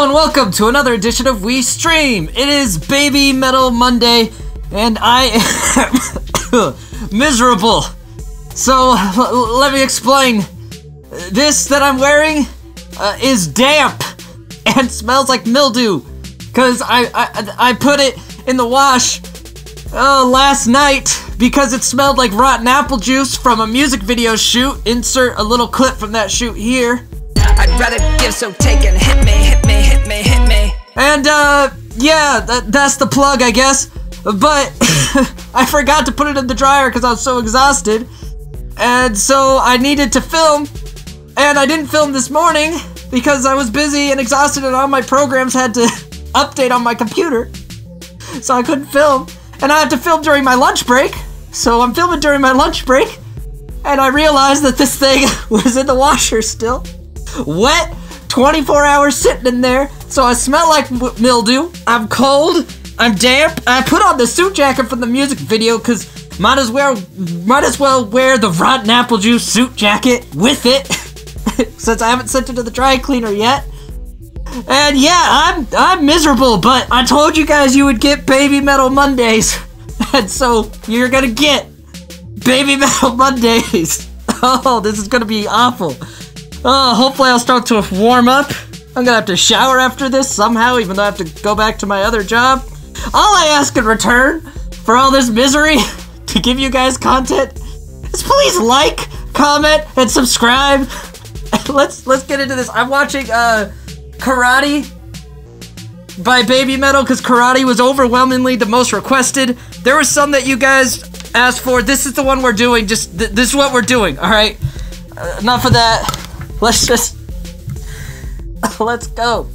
Hello and welcome to another edition of We Stream. It is Baby Metal Monday, and I am miserable. So let me explain. This that I'm wearing is damp and smells like mildew, cause I put it in the wash last night because it smelled like rotten apple juice from a music video shoot. Insert a little clip from that shoot here. I'd rather give, so take and hit me, hit me, hit me, hit me. And yeah, that's the plug, I guess. But I forgot to put it in the dryer because I was so exhausted. And so I needed to film. And I didn't film this morning because I was busy and exhausted and all my programs had to update on my computer. So I couldn't film. And I had to film during my lunch break. So I'm filming during my lunch break. And I realized that this thing was in the washer still. Wet, 24 hours sitting in there, so I smell like mildew. I'm cold, I'm damp. I put on the suit jacket from the music video because might as well wear the rotten apple juice suit jacket with it since I haven't sent it to the dry cleaner yet. And yeah, I'm miserable, but I told you guys you would get Baby Metal Mondays, and so you're gonna get Baby Metal Mondays. Oh, this is gonna be awful. Oh, hopefully I'll start to warm up. I'm gonna have to shower after this somehow, even though I have to go back to my other job. All I ask in return for all this misery to give you guys content is please like, comment, and subscribe. Let's get into this. I'm watching Karate by Baby Metal because Karate was overwhelmingly the most requested. There were some that you guys asked for. This is the one we're doing. Just this is what we're doing. All right. Enough of that. Let's go.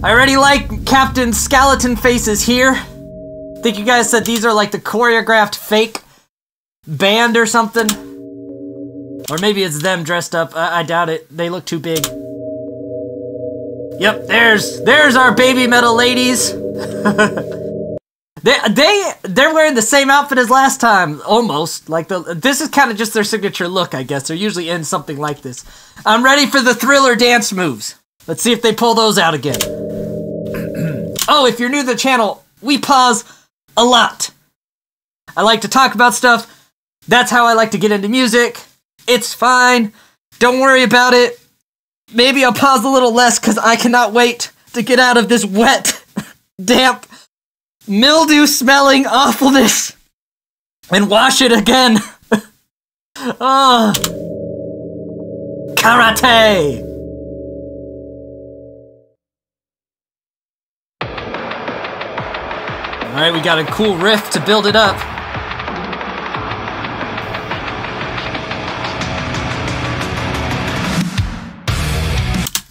I already like Captain Skeleton faces here. I think you guys said these are like the choreographed fake band or something. Or maybe it's them dressed up. I doubt it. They look too big. Yep, there's our Baby Metal ladies. They're wearing the same outfit as last time, almost. Like this is kind of just their signature look, I guess. They're usually in something like this. I'm ready for the Thriller dance moves. Let's see if they pull those out again. Oh, if you're new to the channel, we pause a lot. I like to talk about stuff. That's how I like to get into music. It's fine. Don't worry about it. Maybe I'll pause a little less because I cannot wait to get out of this wet, damp, mildew-smelling awfulness and wash it again. Oh. Karate! Alright, we got a cool riff to build it up.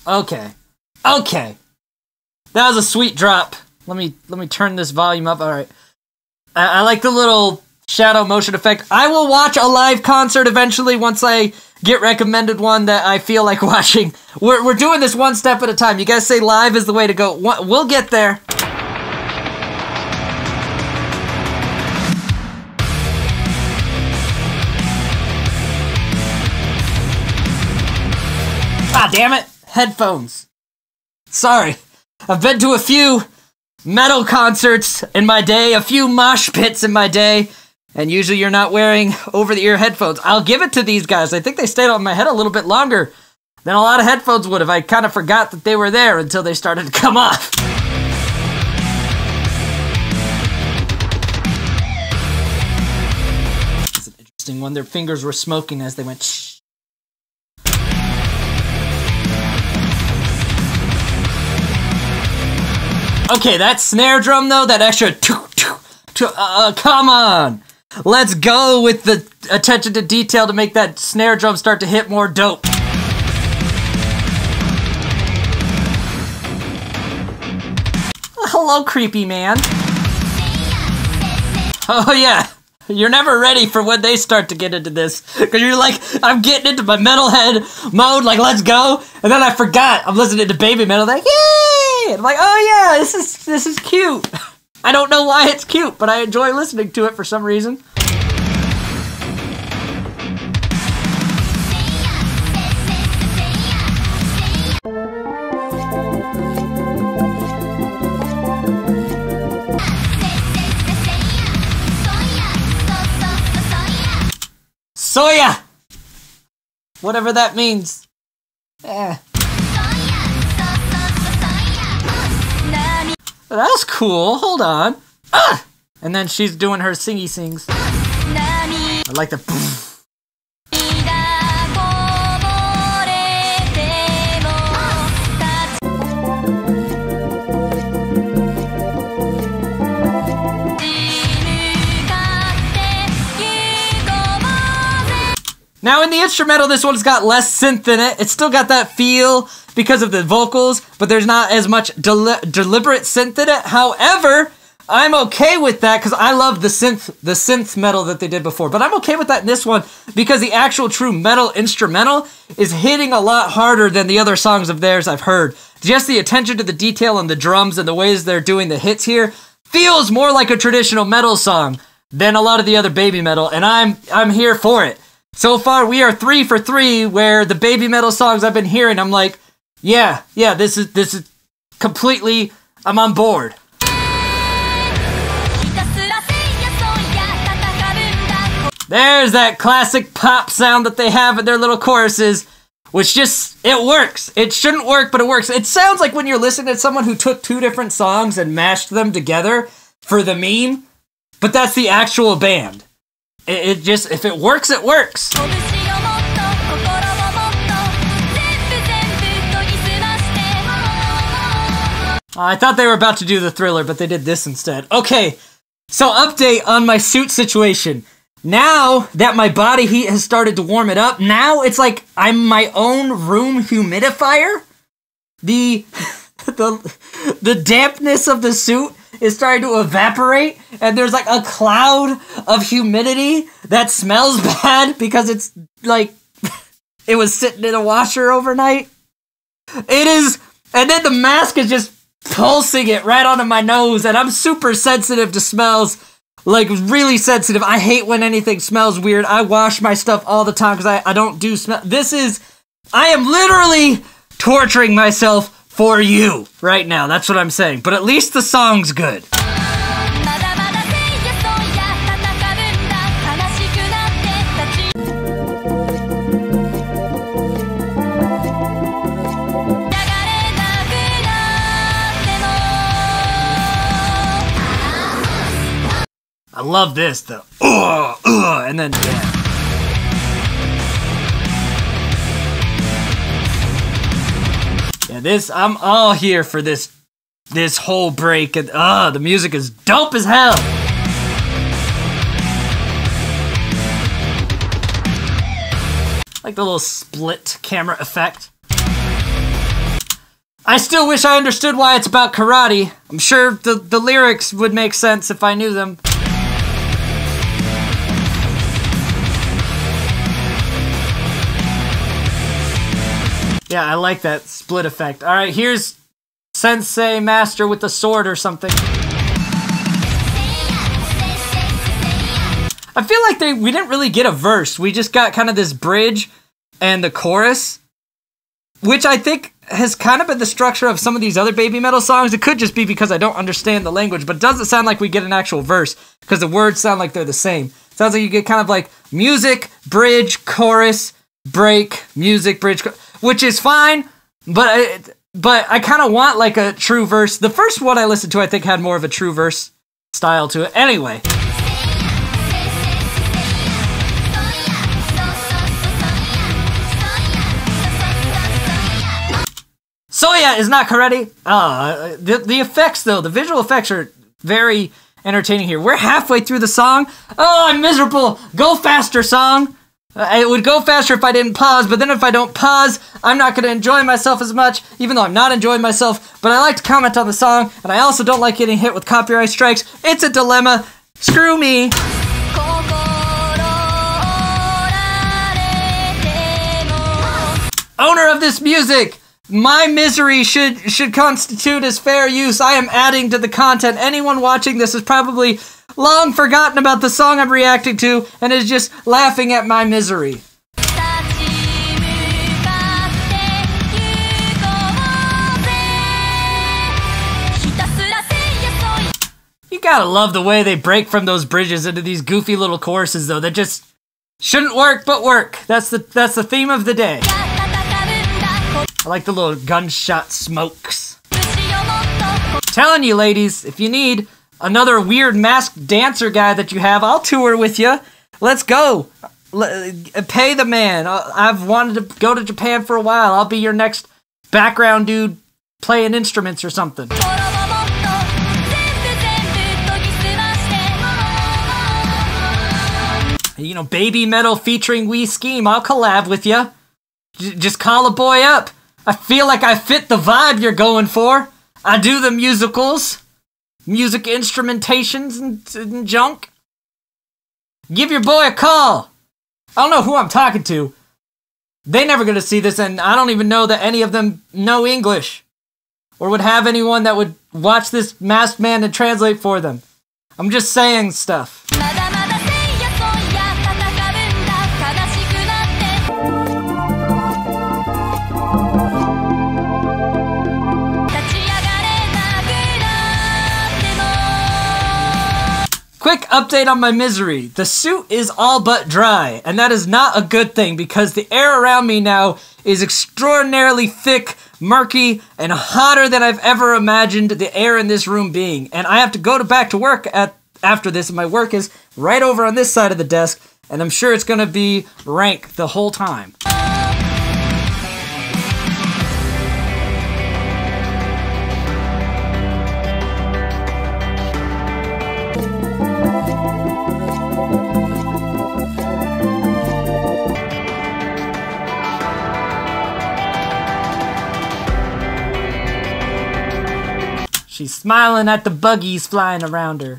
Okay. Okay. That was a sweet drop. Let me turn this volume up. All right. I like the little shadow motion effect. I will watch a live concert eventually once I get recommended one that I feel like watching. We're doing this one step at a time. You guys say live is the way to go. We'll get there. Ah, damn it. Headphones. Sorry. I've been to a few metal concerts in my day, a few mosh pits in my day, and usually you're not wearing over-the-ear headphones. I'll give it to these guys. I think they stayed on my head a little bit longer than a lot of headphones would have. I kind of forgot that they were there until they started to come off. It's an interesting one. Their fingers were smoking as they went shh. Okay, that snare drum though, that extra come on! Let's go with the attention to detail to make that snare drum start to hit more dope. Hello, creepy man. Oh yeah, you're never ready for when they start to get into this. Because you're like, I'm getting into my metalhead mode, like let's go. And then I forgot, I'm listening to Baby Metal, like yay! And I'm like, oh yeah, this is cute. I don't know why it's cute, but I enjoy listening to it for some reason. Whatever that means. That's cool. Hold on. And then she's doing her singy sings. I like the. Now in the instrumental, this one's got less synth in it. It's still got that feel because of the vocals, but there's not as much deliberate synth in it. However, I'm okay with that because I love the synth metal that they did before. But I'm okay with that in this one because the actual true metal instrumental is hitting a lot harder than the other songs of theirs I've heard. Just the attention to the detail on the drums and the ways they're doing the hits here feels more like a traditional metal song than a lot of the other baby metal, and I'm here for it. So far, we are 3 for 3, where the baby metal songs I've been hearing, I'm like, yeah, this is completely, I'm on board. There's that classic pop sound that they have in their little choruses, which just, it works. It shouldn't work, but it works. It sounds like when you're listening to someone who took 2 different songs and mashed them together for the meme, but that's the actual band. It just, if it works, it works. I thought they were about to do the Thriller, but they did this instead. Okay, so update on my suit situation. Now that my body heat has started to warm it up, now it's like I'm my own room humidifier. The dampness of the suit is starting to evaporate, and there's like a cloud of humidity that smells bad because it's like it was sitting in a washer overnight. It is, and then the mask is just pulsing it right onto my nose, and I'm super sensitive to smells, like really sensitive. I hate when anything smells weird. I wash my stuff all the time because I don't do smell. I am literally torturing myself for you right now. That's what I'm saying. But at least the song's good. I love this though. And then yeah. Yeah, I'm all here for this whole break, and the music is dope as hell. Like the little split camera effect. I still wish I understood why it's about karate. I'm sure the lyrics would make sense if I knew them. Yeah, I like that split effect. All right, here's Sensei Master with the sword or something. I feel like we didn't really get a verse. We just got kind of this bridge and the chorus, which I think has kind of been the structure of some of these other baby metal songs. It could just be because I don't understand the language, but it doesn't sound like we get an actual verse because the words sound like they're the same. It sounds like you get kind of like music, bridge, chorus, break, music, bridge, which is fine, but I kind of want like a true verse. The first one I listened to, I think, had more of a true verse style to it. Anyway. Soya is not karate. The effects, though, the visual effects are very entertaining here. We're halfway through the song. Oh, I'm miserable. Go faster, song. It would go faster if I didn't pause, but then if I don't pause, I'm not going to enjoy myself as much, even though I'm not enjoying myself, but I like to comment on the song, and I also don't like getting hit with copyright strikes. It's a dilemma. Screw me. Owner of this music, my misery should constitute as fair use. I am adding to the content. Anyone watching this is probably long forgotten about the song I'm reacting to and is just laughing at my misery. You gotta love the way they break from those bridges into these goofy little choruses, though. That just, Shouldn't work, but work. That's the theme of the day. I like the little gunshot smokes. Telling you, ladies, if you need another weird masked dancer guy that you have, I'll tour with you. Let's go. Pay the man. I've wanted to go to Japan for a while. I'll be your next background dude playing instruments or something. You know, Baby Metal featuring Skeem. I'll collab with you. Just call a boy up. I feel like I fit the vibe you're going for. I do the musicals, music instrumentations and junk. Give your boy a call. I don't know who I'm talking to. They're never gonna see this, and I don't even know that any of them know English or would have anyone that would watch this masked man and translate for them. I'm just saying stuff. Quick update on my misery. The suit is all but dry, and that is not a good thing because the air around me now is extraordinarily thick, murky, and hotter than I've ever imagined the air in this room being. And I have to go back to work after this, and my work is right over on this side of the desk, and I'm sure it's gonna be rank the whole time. She's smiling at the buggies flying around her.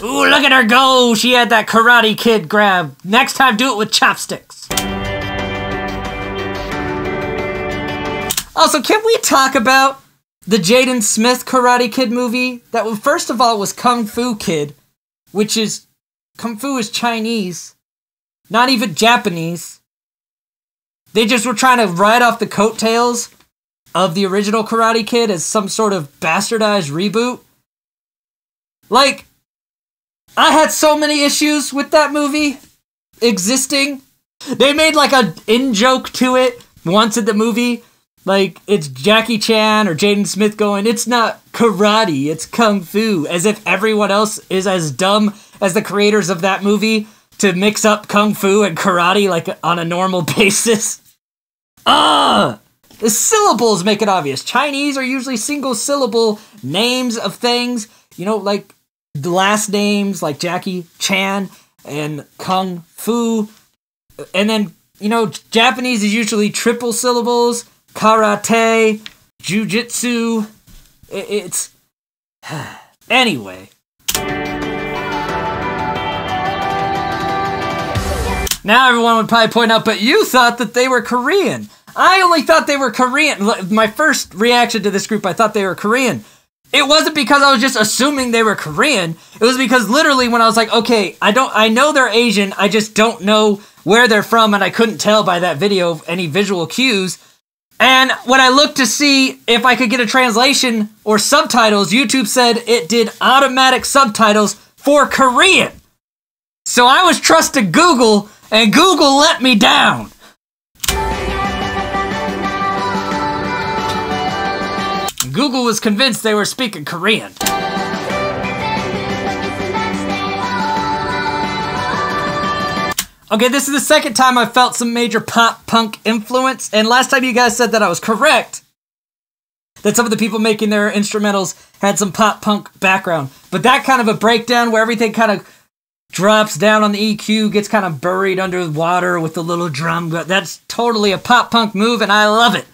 Ooh, look at her go! She had that Karate Kid grab. Next time, do it with chopsticks. Also, can we talk about the Jaden Smith Karate Kid movie? That, first of all, was Kung Fu Kid, which is... Kung Fu is Chinese. Not even Japanese. They just were trying to ride off the coattails of the original Karate Kid as some sort of bastardized reboot. Like, I had so many issues with that movie existing. They made like an in-joke to it once in the movie. Like, it's Jackie Chan or Jaden Smith going, it's not karate, it's kung fu. As if everyone else is as dumb as the creators of that movie to mix up kung fu and karate like on a normal basis. The syllables make it obvious. Chinese are usually single syllable names of things. You know, like the last names like Jackie Chan and Kung Fu. And then, you know, Japanese is usually triple syllables. Karate, Jiu-Jitsu. It's... Anyway. Now everyone would probably point out, but you thought that they were Korean. I only thought they were Korean. My first reaction to this group, I thought they were Korean. It wasn't because I was just assuming they were Korean. It was because literally when I was like, okay, I know they're Asian, I just don't know where they're from, and I couldn't tell by that video any visual cues. And when I looked to see if I could get a translation or subtitles, YouTube said it did automatic subtitles for Korean. So I was trusting Google, and Google let me down. Google was convinced they were speaking Korean. Okay, this is the second time I've felt some major pop-punk influence, and last time you guys said that I was correct, that some of the people making their instrumentals had some pop-punk background. But that kind of a breakdown where everything kind of drops down on the EQ, gets kind of buried under water with the little drum, that's totally a pop-punk move, and I love it.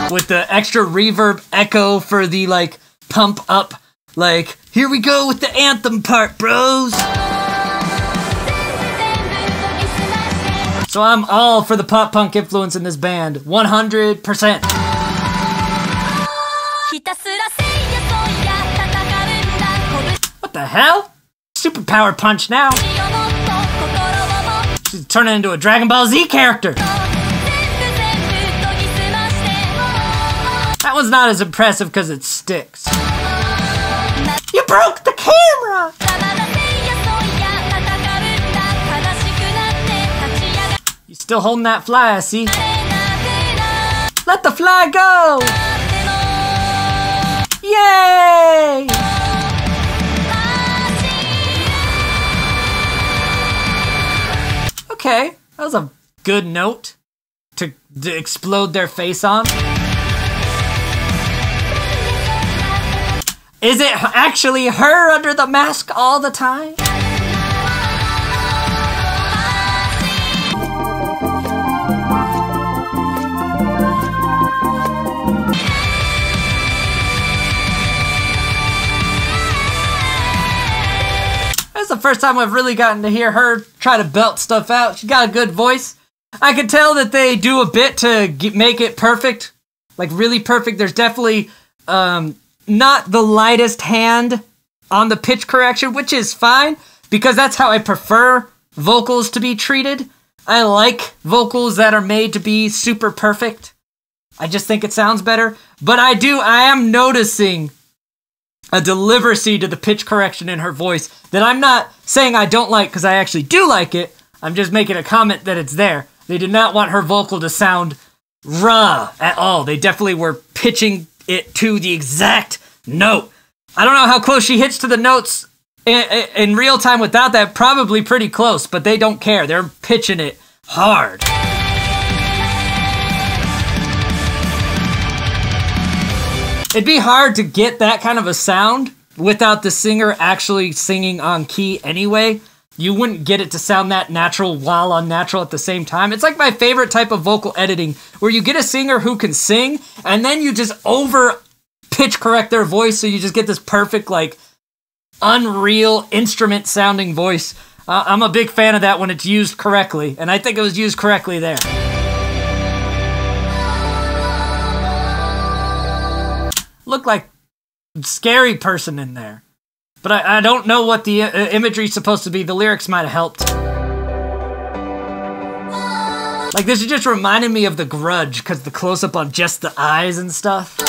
With the extra reverb echo for the, like, pump up, like, here we go with the anthem part, bros! So I'm all for the pop-punk influence in this band, 100%. What the hell? Superpower punch now. She's turning into a Dragon Ball Z character. That one's not as impressive because it sticks. You broke the camera! You still holding that fly, I see. Let the fly go! Yay! Okay, that was a good note to explode their face on. Is it actually her under the mask all the time? This is the first time I've really gotten to hear her try to belt stuff out. She's got a good voice. I can tell that they do a bit to make it perfect, like really perfect. There's definitely not the lightest hand on the pitch correction, which is fine because that's how I prefer vocals to be treated. I like vocals that are made to be super perfect. I just think it sounds better. But I am noticing a delivery to the pitch correction in her voice that I'm not saying I don't like because I actually do like it. I'm just making a comment that it's there. They did not want her vocal to sound raw at all. They definitely were pitching it to the exact note. I don't know how close she hits to the notes in real time without that. Probably pretty close, but they don't care. They're pitching it hard. It'd be hard to get that kind of a sound without the singer actually singing on key anyway. You wouldn't get it to sound that natural while unnatural at the same time. It's like my favorite type of vocal editing, where you get a singer who can sing, and then you just over pitch correct their voice, so you just get this perfect, like, unreal instrument sounding voice. I'm a big fan of that when it's used correctly, and I think it was used correctly there. Looked like a scary person in there. But I don't know what the imagery's supposed to be. The lyrics might have helped. Like, this is just reminding me of The Grudge, because the close-up on just the eyes and stuff.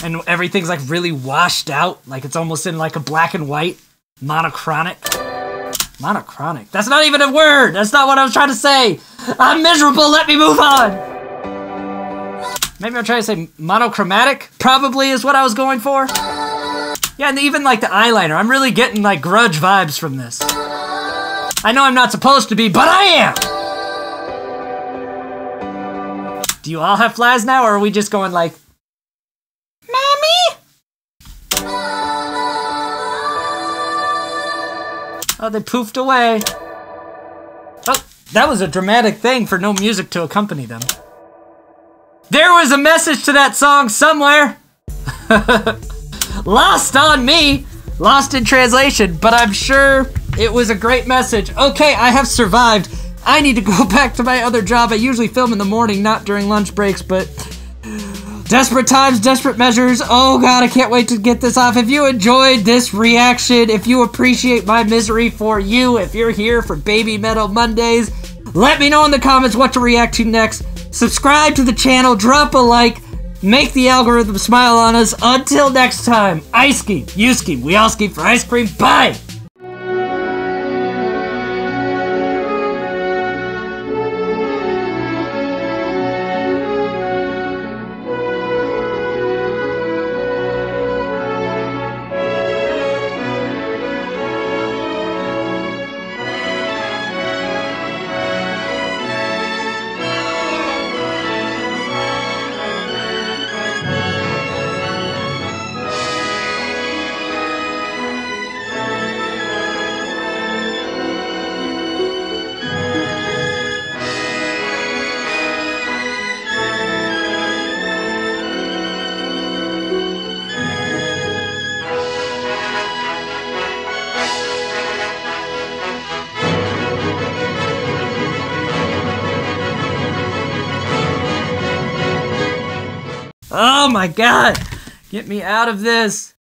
And everything's, like, really washed out. Like, it's almost in, like, a black and white. Monochronic. Monochronic. That's not even a word! That's not what I was trying to say! I'm miserable! Let me move on! Maybe I'm trying to say monochromatic? Probably is what I was going for. Yeah, and even like the eyeliner. I'm really getting like Grudge vibes from this. I know I'm not supposed to be, but I am! Do you all have flies now, or are we just going like, Mommy? Oh, they poofed away. Oh, that was a dramatic thing for no music to accompany them. There was a message to that song somewhere. Lost on me. Lost in translation, but I'm sure it was a great message. Okay, I have survived. I need to go back to my other job. I usually film in the morning, not during lunch breaks, but desperate times, desperate measures. Oh God, I can't wait to get this off. If you enjoyed this reaction, if you appreciate my misery for you, if you're here for Baby Metal Mondays, let me know in the comments what to react to next. Subscribe to the channel, drop a like, make the algorithm smile on us. Until next time, I scheme, you scheme, we all scheme for ice cream. Bye! Oh my God! Get me out of this!